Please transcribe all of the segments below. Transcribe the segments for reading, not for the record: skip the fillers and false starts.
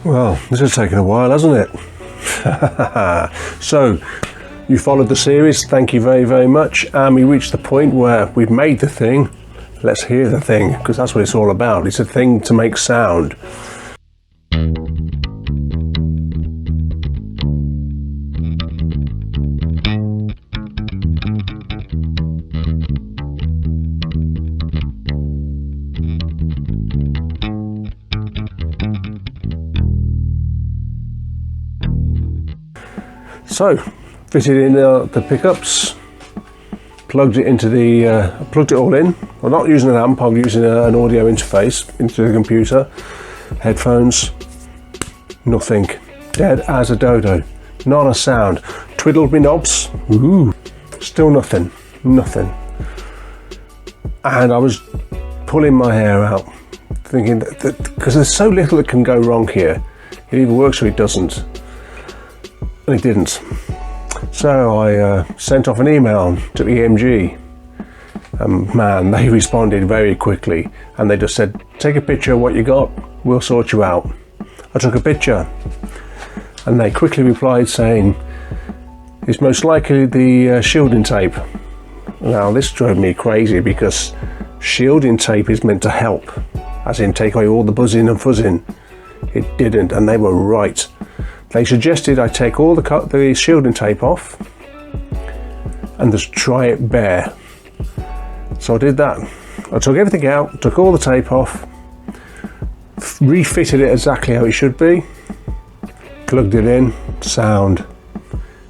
Well, this has taken a while, hasn't it? So, you followed the series, thank you very, very much. And we reached the point where we've made the thing. Let's hear the thing, because that's what it's all about. It's a thing to make sound. So, fitted in the pickups, plugged it into plugged it all in. I'm not using an amp, I'm using an audio interface into the computer. Headphones, nothing. Dead as a dodo. Not a sound. Twiddled my knobs, ooh, still nothing. Nothing. And I was pulling my hair out, thinking that because there's so little that can go wrong here. It either works or it doesn't. And it didn't. So I sent off an email to EMG. Man, they responded very quickly, and they just said, take a picture of what you got, we'll sort you out. I took a picture, and they quickly replied saying, it's most likely the shielding tape. Now this drove me crazy, because shielding tape is meant to help, as in take away all the buzzing and fuzzing. It didn't, and they were right. They suggested I take all the shielding tape off and just try it bare. So I did that. I took everything out, took all the tape off, refitted it exactly how it should be, plugged it in, sound.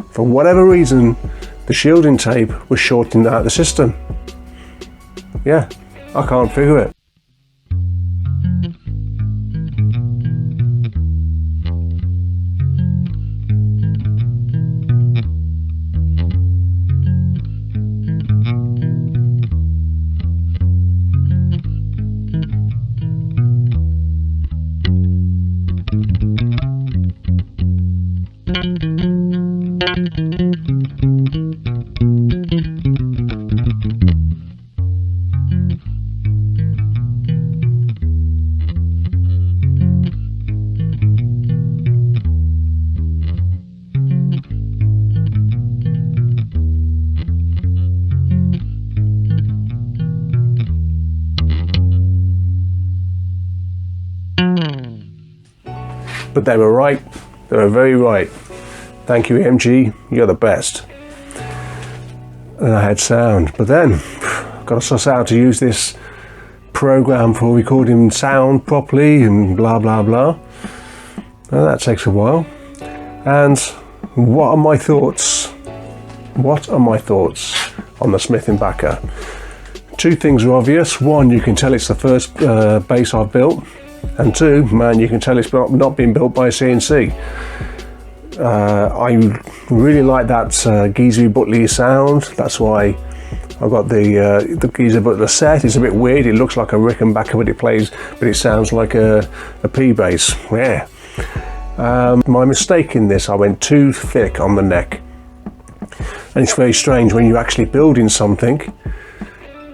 For whatever reason, the shielding tape was shorting out the system. Yeah, I can't figure it. But they were right. They were very right. Thank you, MG. You're the best. And I had sound. But then, got to suss out how to use this program for recording sound properly and blah, blah, blah. And that takes a while. And what are my thoughts? What are my thoughts on the Rickenbacker? Two things are obvious. One, you can tell it's the first bass I've built. And two, man, you can tell it's not been built by a CNC. I really like that Geezer Butler sound. That's why I got the Geezer Butler set. It's a bit weird. It looks like a Rickenbacker, but it sounds like a P bass. Yeah. My mistake in this, I went too thick on the neck. And it's very strange when you're actually building something.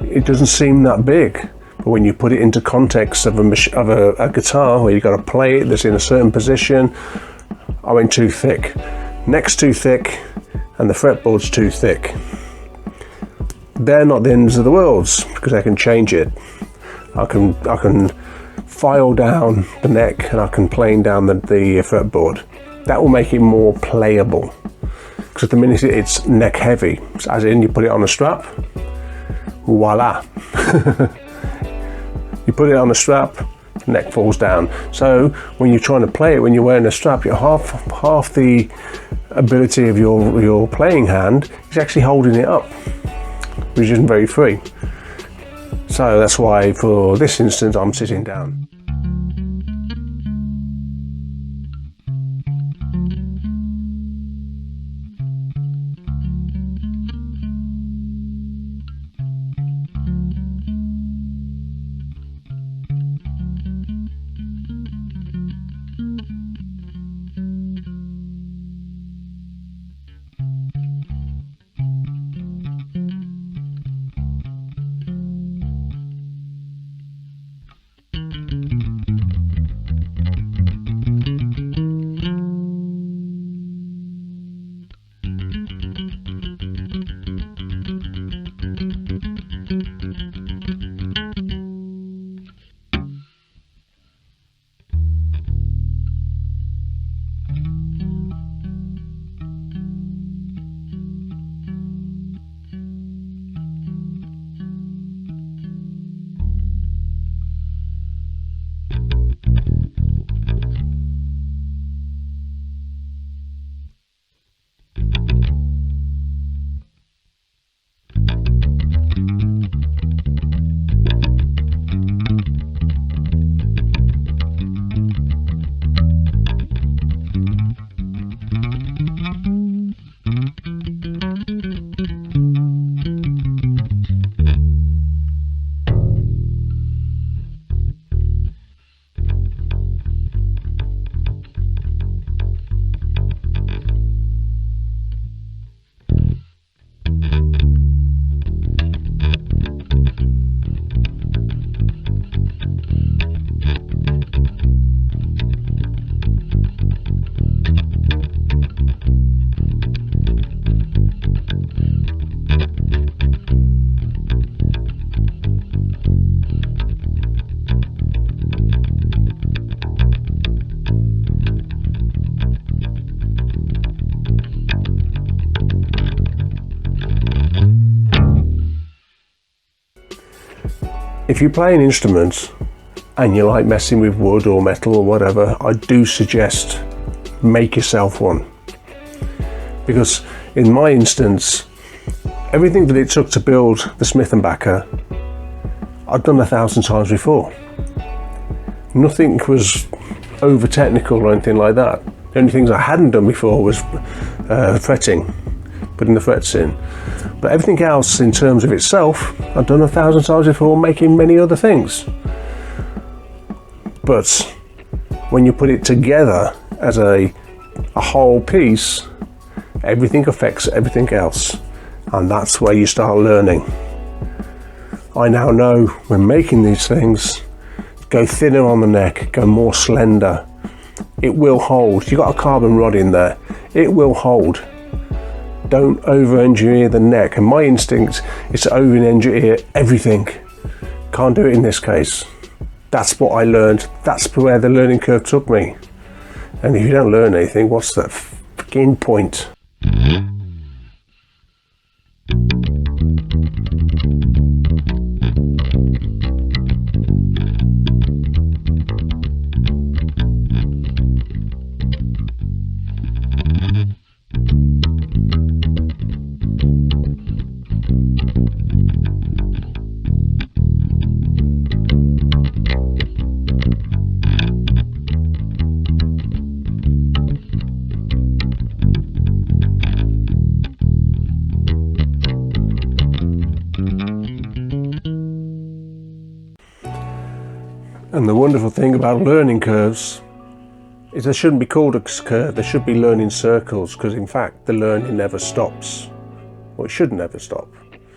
It doesn't seem that big. But when you put it into context of a guitar where you've got to play it that's in a certain position, I went too thick. Neck's too thick and the fretboard's too thick. They're not the ends of the world because I can change it. I can file down the neck and I can plane down the fretboard. That will make it more playable. Because at the minute it's neck heavy, as in you put it on a strap, voila. You put it on a strap, neck falls down. So when you're trying to play it, when you're wearing a strap, you're half the ability of your playing hand is actually holding it up, which isn't very free. So that's why for this instance I'm sitting down. if you play an instrument and you like messing with wood or metal or whatever, I do suggest make yourself one. Because in my instance, everything that it took to build the Rickenbacker, I'd done 1,000 times before. Nothing was over technical or anything like that. The only things I hadn't done before was fretting, putting the frets in. But everything else in terms of itself, I've done 1,000 times before, making many other things. But when you put it together as a whole piece, everything affects everything else. And that's where you start learning. I now know when making these things, go thinner on the neck, go more slender. It will hold. You've got a carbon rod in there. It will hold. Don't over-engineer the neck. And my instinct is to over-engineer everything. Can't do it in this case. That's what I learned. That's where the learning curve took me. And if you don't learn anything, what's the freaking point? And the wonderful thing about learning curves is they shouldn't be called a curve, they should be learning circles, because in fact the learning never stops. Well, it should never stop.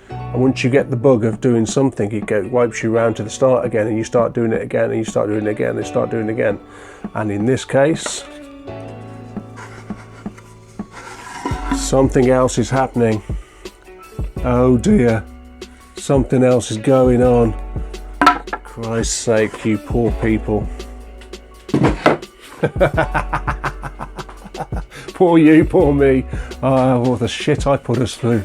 And once you get the bug of doing something, it wipes you round to the start again, and you start doing it again, and you start doing it again, and you start doing it again. And in this case, something else is happening. Oh dear, something else is going on. Christ's sake, you poor people. Poor you, poor me. Oh, what the shit I put us through.